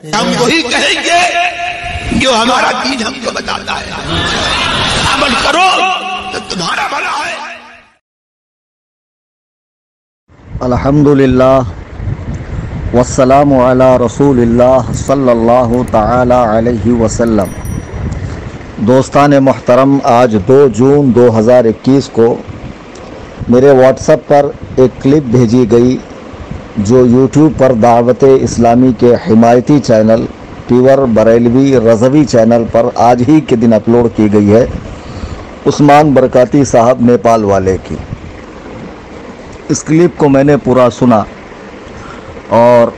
हम वही कहेंगे जो हमारा दीन हमको बताता है। अमल करो तो तुम्हारा भला है। अल्हम्दुलिल्लाह वस्सलामु अला रसूलिल्लाह सल्लल्लाहु तआला अलैहि वसल्लम। दोस्तान मोहतरम, आज 2 जून 2021 को मेरे व्हाट्सएप पर एक क्लिप भेजी गई जो यूट्यूब पर दावत इस्लामी के हिमायती चैनल पीवर बरेलवी रज़वी चैनल पर आज ही के दिन अपलोड की गई है। उस्मान बरकाती साहब नेपाल वाले की। इस क्लिप को मैंने पूरा सुना और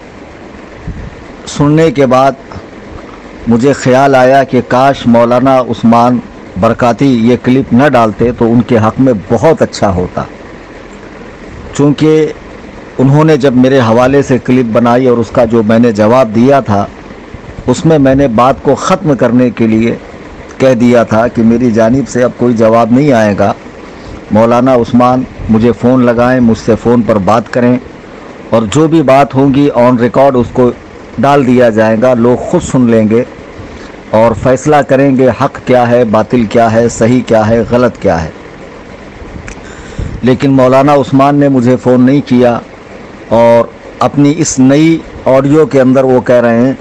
सुनने के बाद मुझे ख्याल आया कि काश मौलाना उस्मान बरकाती ये क्लिप न डालते तो उनके हक़ में बहुत अच्छा होता। चूँकि उन्होंने जब मेरे हवाले से क्लिप बनाई और उसका जो मैंने जवाब दिया था उसमें मैंने बात को ख़त्म करने के लिए कह दिया था कि मेरी जानिब से अब कोई जवाब नहीं आएगा। मौलाना उस्मान मुझे फ़ोन लगाएं, मुझसे फ़ोन पर बात करें और जो भी बात होगी ऑन रिकॉर्ड उसको डाल दिया जाएगा। लोग ख़ुद सुन लेंगे और फ़ैसला करेंगे हक़ क्या है, बातिल क्या है, सही क्या है, गलत क्या है। लेकिन मौलाना उस्मान ने मुझे फ़ोन नहीं किया और अपनी इस नई ऑडियो के अंदर वो कह रहे हैं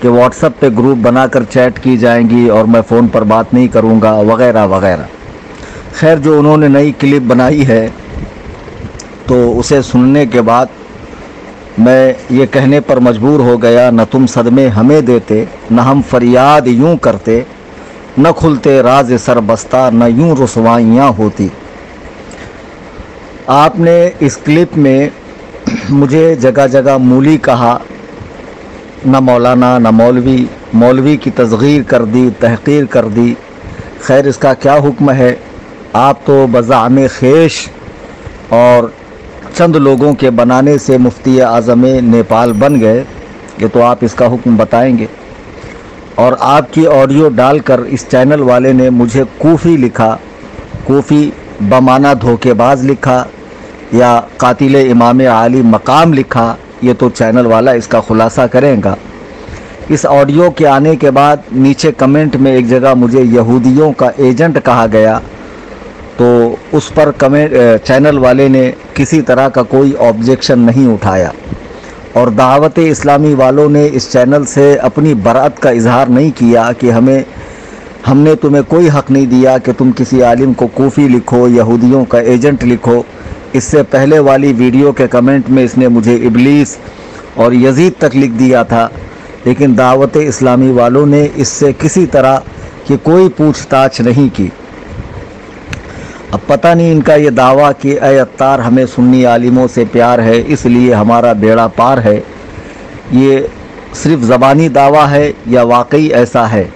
कि व्हाट्सएप पे ग्रुप बनाकर चैट की जाएंगी और मैं फ़ोन पर बात नहीं करूँगा वगैरह वगैरह। खैर, जो उन्होंने नई क्लिप बनाई है तो उसे सुनने के बाद मैं ये कहने पर मजबूर हो गया, न तुम सदमे हमें देते, न हम फरियाद यूँ करते, न खुलते राज सर बस्ता, न यूँ रुसवाइयाँ होती। आपने इस क्लिप में मुझे जगह जगह मूली कहा, न मौलाना न मौलवी, मौलवी की तस्गीर कर दी, तहक़ीर कर दी। खैर, इसका क्या हुक्म है? आप तो बज़ामे ख़ेश और चंद लोगों के बनाने से मुफ्ती आज़म नेपाल बन गए, ये तो आप इसका हुक्म बताएंगे। और आपकी ऑडियो डालकर इस चैनल वाले ने मुझे कूफ़ी लिखा, कूफ़ी बमाना धोखेबाज लिखा या कातिल इमाम आली मकाम लिखा, ये तो चैनल वाला इसका खुलासा करेगा। इस ऑडियो के आने के बाद नीचे कमेंट में एक जगह मुझे यहूदियों का एजेंट कहा गया, तो उस पर चैनल वाले ने किसी तरह का कोई ऑब्जेक्शन नहीं उठाया और दावत इस्लामी वालों ने इस चैनल से अपनी बरात का इजहार नहीं किया कि हमने तुम्हें कोई हक़ नहीं दिया कि तुम किसी आलिम को कूफ़ी लिखो, यहूदियों का एजेंट लिखो। इससे पहले वाली वीडियो के कमेंट में इसने मुझे इबलीस और यजीद तक लिख दिया था, लेकिन दावत इस्लामी वालों ने इससे किसी तरह की कोई पूछताछ नहीं की। अब पता नहीं इनका ये दावा कि ऐ अत्तार हमें सुन्नी आलिमों से प्यार है इसलिए हमारा बेड़ा पार है, ये सिर्फ ज़बानी दावा है या वाकई ऐसा है।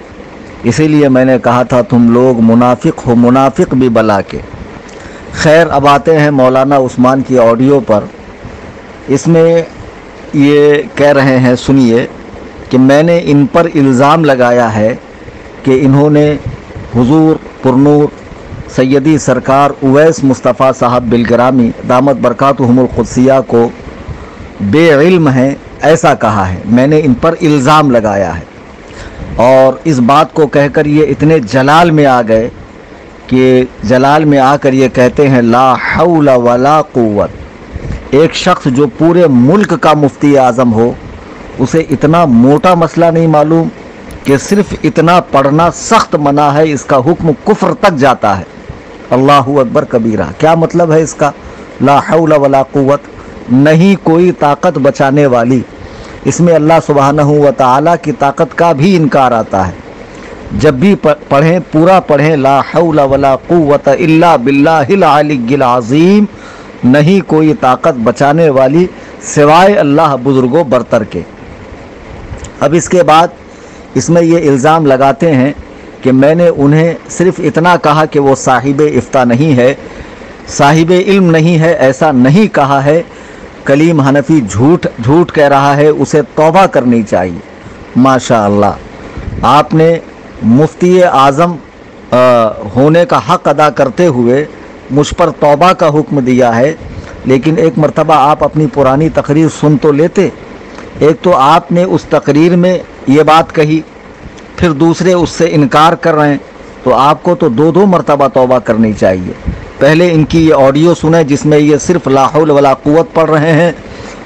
इसीलिए मैंने कहा था तुम लोग मुनाफिक हो, मुनाफिक भी बला के। खैर, अब आते हैं मौलाना उस्मान की ऑडियो पर। इसमें ये कह रहे हैं, सुनिए, कि मैंने इन पर इल्ज़ाम लगाया है कि इन्होंने हुजूर पुरनूर सैयदी सरकार उवैस मुस्तफ़ा साहब बिलग्रामी दामत बरकातुहुमुल कुद्सिया को बेइल्म हैं, ऐसा कहा है। मैंने इन पर इल्ज़ाम लगाया है और इस बात को कहकर ये इतने जलाल में आ गए कि जलाल में आकर ये कहते हैं ला हौला वला कुव्वत। एक शख्स जो पूरे मुल्क का मुफ्ती आज़म हो, उसे इतना मोटा मसला नहीं मालूम कि सिर्फ इतना पढ़ना सख्त मना है, इसका हुक्म कुफ्र तक जाता है। अल्लाहु अकबर कबीरा। क्या मतलब है इसका? ला हौला वला कुव्वत, नहीं कोई ताकत बचाने वाली। इसमें अल्लाह सुब्हानहू व तआला की ताकत का भी इनकार आता है। जब भी पढ़ें पूरा पढ़ें, ला हौला वला कुव्वत इल्ला बिल्लाहिल अलिय्यिल अज़ीम, नहीं कोई ताकत बचाने वाली सिवाय अल्लाह बुजुर्गों बरतर के। अब इसके बाद इसमें ये इल्ज़ाम लगाते हैं कि मैंने उन्हें सिर्फ़ इतना कहा कि वो साहिब इफ्ता नहीं है, साहिब इल्म नहीं है, ऐसा नहीं कहा है। कलीम हनफी झूठ कह रहा है, उसे तौबा करनी चाहिए। माशा अल्लाह, आपने मुफ्ती आज़म होने का हक़ अदा करते हुए मुझ पर तौबा का हुक्म दिया है, लेकिन एक मरतबा आप अपनी पुरानी तकरीर सुन तो लेते। एक तो आपने उस तकरीर में ये बात कही, फिर दूसरे उससे इनकार कर रहे हैं, तो आपको तो दो दो मरतबा तौबा करनी चाहिए। पहले इनकी ये ऑडियो सुने जिसमें ये सिर्फ ला हौल वला कुव्वत पढ़ रहे हैं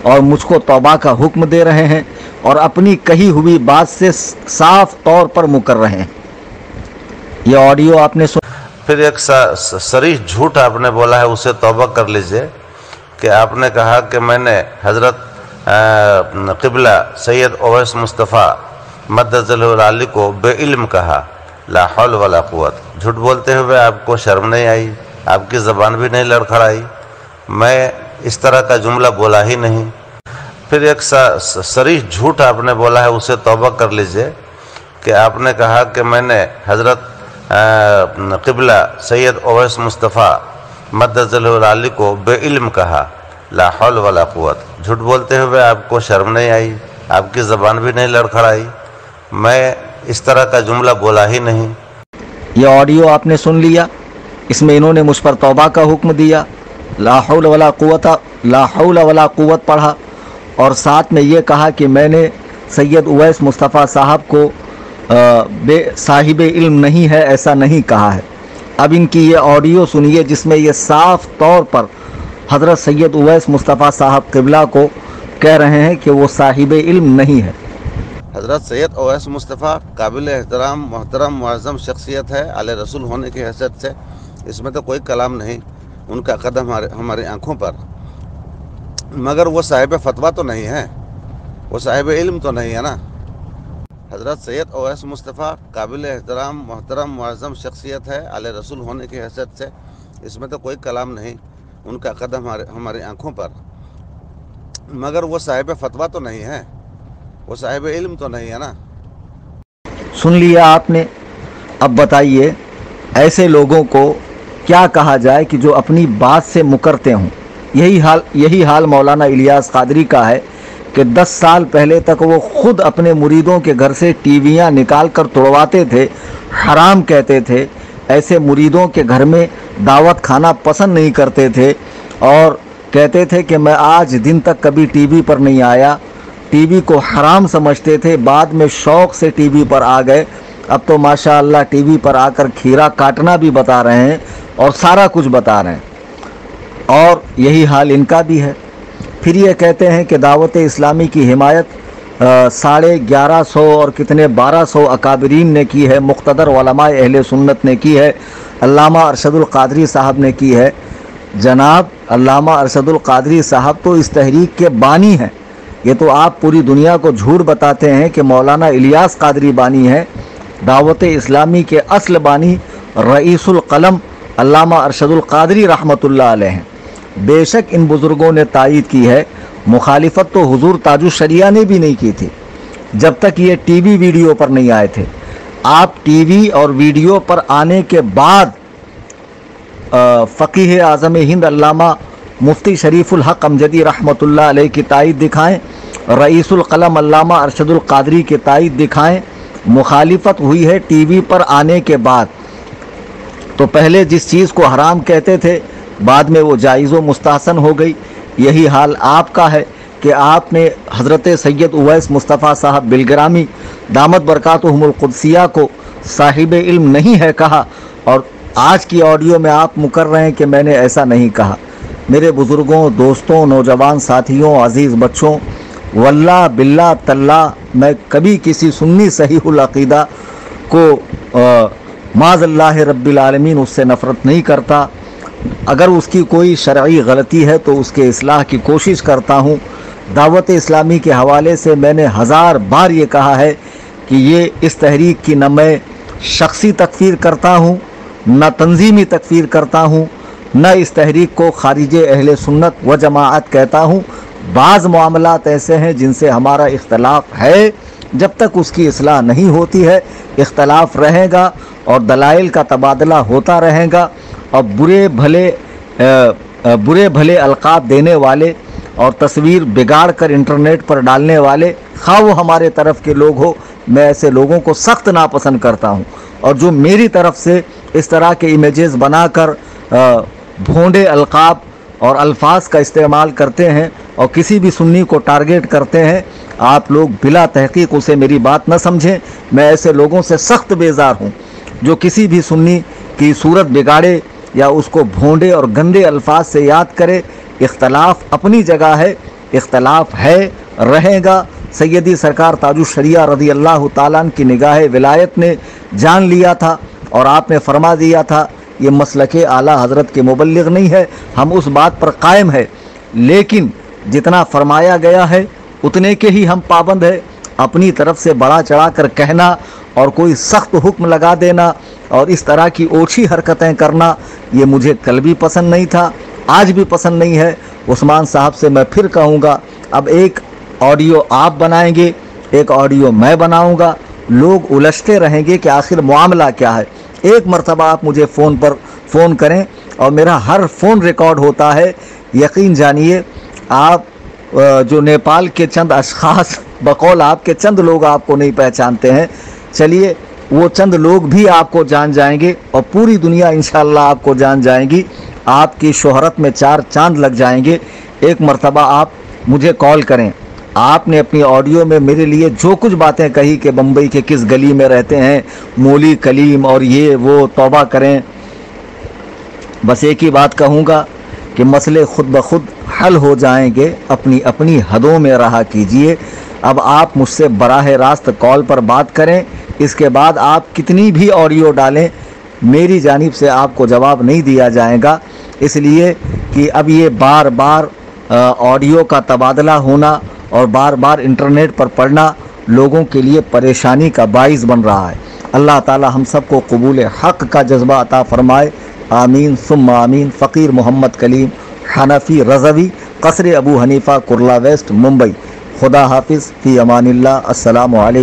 और मुझको तौबा का हुक्म दे रहे हैं और अपनी कही हुई बात से साफ तौर पर मुकर रहे हैं। ये ऑडियो आपने सुन। फिर एक सरीह झूठ आपने बोला है, उसे तौबा कर लीजिए कि आपने कहा कि मैंने हज़रत क़िबला सैयद ओवैस मुस्तफ़ा मद्दज़ल्लहु अली को बेइल्म कहा, ला हौल वला कुव्वत। झूठ बोलते हुए आपको शर्म नहीं आई, आपकी ज़बान भी नहीं लड़खड़ाई? मैं इस तरह का जुमला बोला ही नहीं। फिर एक सरीह झूठ आपने बोला है, उसे तौबा कर लीजिए कि आपने कहा कि मैंने हज़रत क़िबला सैयद ओवैस मुस्तफ़ा मद्दज़ल्लहु अली को बेइल्म कहा, ला हौल वला कुव्वत। झूठ बोलते हुए आपको शर्म नहीं आई, आपकी ज़बान भी नहीं लड़खड़ाई? मैं इस तरह का जुमला बोला ही नहीं। ये ऑडियो आपने सुन लिया, इसमें इन्होंने मुझ पर तौबा का हुक्म दिया, ला हौल वला कुव्वत पढ़ा और साथ में ये कहा कि मैंने सैयद उवैस मुस्तफ़ा साहब को साहिब इल्म नहीं है, ऐसा नहीं कहा है। अब इनकी ये ऑडियो सुनिए जिसमें ये साफ तौर पर हज़रत सैयद उवैस मुस्तफ़ा साहब क़िबला को कह रहे हैं कि वो साहिब इल्म नहीं है। हज़रत सैयद ओवैस मुस्तफ़ा काबिल एहतराम मोहतरम मुअज़्ज़म शख्सियत है, आले रसूल होने की हैसियत से इसमें तो कोई कलाम नहीं। उनका कदम हमारी आँखों पर, मगर वो साहिब फतवा तो नहीं है, वो साहिब इल्म तो नहीं है ना। हज़रत सैयद ओवैस मुस्तफ़ा काबिल एहतराम मोहतरम मुअज़्ज़म शख्सियत है, आले रसूल होने की हैसियत से इसमें तो कोई कलाम नहीं। उनका कदम हमारी आँखों पर, मगर वो साहिब फतवा तो नहीं है, वो साहिब इल्म तो नहीं है ना। सुन लिया आपने। अब बताइए ऐसे लोगों को क्या कहा जाए कि जो अपनी बात से मुकरते हों। यही हाल मौलाना इलियास कादरी का है कि 10 साल पहले तक वो खुद अपने मुरीदों के घर से टीवियाँ निकाल कर तोड़वाते थे, हराम कहते थे। ऐसे मुरीदों के घर में दावत खाना पसंद नहीं करते थे और कहते थे कि मैं आज दिन तक कभी टीवी पर नहीं आया। टीवी को हराम समझते थे, बाद में शौक़ से टीवी पर आ गए। अब तो माशाअल्लाह टीवी पर आकर खीरा काटना भी बता रहे हैं और सारा कुछ बता रहे हैं, और यही हाल इनका भी है। फिर ये कहते हैं कि दावत इस्लामी की हिमायत 1150 और कितने 1200 अकाबरीन ने की है, मुक़्तदर उलमाए अहले सुन्नत ने की है, अल्लामा अरशदुल क़ादरी साहब ने की है। जनाब अल्लामा अरशदुल क़ादरी साहब तो इस तहरीक के बानी हैं। ये तो आप पूरी दुनिया को झूठ बताते हैं कि मौलाना इलियास कादरी बानी है। दावत इस्लामी के असल बानी रईसुल क़लम अल्लामा अरशदुल क़ादरी रहमतुल्लाह अलैह हैं। बेशक इन बुज़ुर्गों ने तायीद की है, मुखालिफत तो हुज़ूर ताजुश शरिया ने भी नहीं की थी जब तक ये टीवी वीडियो पर नहीं आए थे। आप टीवी और वीडियो पर आने के बाद फ़क़ीह आज़म हिंद अल्लामा मुफ्ती शरीफुल हक़ अमजदी रहमतुल्लाह अलैह की तायीद दिखाएं, रईसुल क़लम अल्लामा अरशदुल क़ादरी की तायीद दिखाएं। मुखालिफत हुई है टीवी पर आने के बाद। तो पहले जिस चीज़ को हराम कहते थे बाद में वो जायज़ व मुस्तहसन हो गई। यही हाल आपका है कि आपने हज़रत सैयद उवैस मुस्तफ़ा साहब बिलग्रामी दामत बरकातुहुमुल क़ुद्सिया को साहिब इल्म नहीं है कहा, और आज की ऑडियो में आप मुकर रहे हैं कि मैंने ऐसा नहीं कहा। मेरे बुज़ुर्गों, दोस्तों, नौजवान साथियों, अज़ीज़ बच्चों, वल्लाह बिल्लाह तल्लाह मैं कभी किसी सुन्नी सहीहुल अक़ीदा को माज़ल्लाह रब्बिल आलमीन उससे नफ़रत नहीं करता। अगर उसकी कोई शरई गलती है तो उसके इस्लाह की कोशिश करता हूँ। दावत इस्लामी के हवाले से मैंने 1000 बार ये कहा है कि ये इस तहरीक की न मैं शख्सी तकफ़ीर करता हूँ, न तंजीमी तकफ़ीर करता हूँ, न इस तहरीक को खारिज अहले सुन्नत व जमाअत कहता हूँ। बाज़ मामलात ऐसे हैं जिनसे हमारा इख्तलाफ है, जब तक उसकी इस्लाह नहीं होती है इख्तलाफ रहेगा और दलाइल का तबादला होता रहेगा। और बुरे भले अलक़ाब देने वाले और तस्वीर बिगाड़ कर इंटरनेट पर डालने वाले, खा वो हमारे तरफ के लोग हो, मैं ऐसे लोगों को सख्त नापसंद करता हूँ। और जो मेरी तरफ से इस तरह के इमेजेस बनाकर भोंडे अलक़ाब और अल्फाज का इस्तेमाल करते हैं, और किसी भी सुन्नी को टारगेट करते हैं, आप लोग बिला तहकीक उसे मेरी बात न समझें। मैं ऐसे लोगों से सख्त बेजार हूँ जो किसी भी सुन्नी की सूरत बिगाड़े या उसको भोंडे और गंदे अल्फाज से याद करे। इख्तलाफ अपनी जगह है, इख्तलाफ है, रहेगा। सैयदी सरकार ताजुश शरिया रज़ी अल्लाह ताला अन्हु की निगाह विलायत ने जान लिया था और आपने फरमा दिया था ये मसलके आला हज़रत के मुबल्लिग नहीं है, हम उस बात पर कायम है। लेकिन जितना फरमाया गया है उतने के ही हम पाबंद है। अपनी तरफ से बड़ा चढ़ा कर कहना और कोई सख्त हुक्म लगा देना और इस तरह की ओछी हरकतें करना, ये मुझे कल भी पसंद नहीं था, आज भी पसंद नहीं है। उस्मान साहब से मैं फिर कहूँगा, अब एक ऑडियो आप बनाएंगे, एक ऑडियो मैं बनाऊँगा, लोग उलझते रहेंगे कि आखिर मामला क्या है। एक मरतबा आप मुझे फ़ोन पर फ़ोन करें और मेरा हर फ़ोन रिकॉर्ड होता है। यकीन जानिए, आप जो नेपाल के चंद अशख़ास, बकौल आपके चंद लोग आपको नहीं पहचानते हैं, चलिए वो चंद लोग भी आपको जान जाएंगे और पूरी दुनिया इंशाअल्लाह आपको जान जाएगी। आपकी शोहरत में 4 चांद लग जाएंगे। एक मरतबा आप मुझे कॉल करें। आपने अपनी ऑडियो में मेरे लिए जो कुछ बातें कही कि बम्बई के किस गली में रहते हैं, मौली कलीम और ये वो, तौबा करें। बस एक ही बात कहूँगा कि मसले खुद ब खुद हल हो जाएंगे। अपनी अपनी हदों में रहा कीजिए। अब आप मुझसे बराह रास्त कॉल पर बात करें, इसके बाद आप कितनी भी ऑडियो डालें, मेरी जानिब से आपको जवाब नहीं दिया जाएगा। इसलिए कि अब ये बार बार ऑडियो का तबादला होना और बार बार इंटरनेट पर पढ़ना लोगों के लिए परेशानी का बाइस बन रहा है। अल्लाह ताला हम सबको कबूल हक़ का जज्बा अता फ़रमाए। आमीन सुम्मा आमीन। फ़कीर मोहम्मद कलीम, हनफी रज़वी, क़स्र अबू हनीफ़ा, कुर्ला वेस्ट, मुंबई। खुदा हाफिज़, फ़ी अमानिल्लाह। अस्सलामु अलैकुम।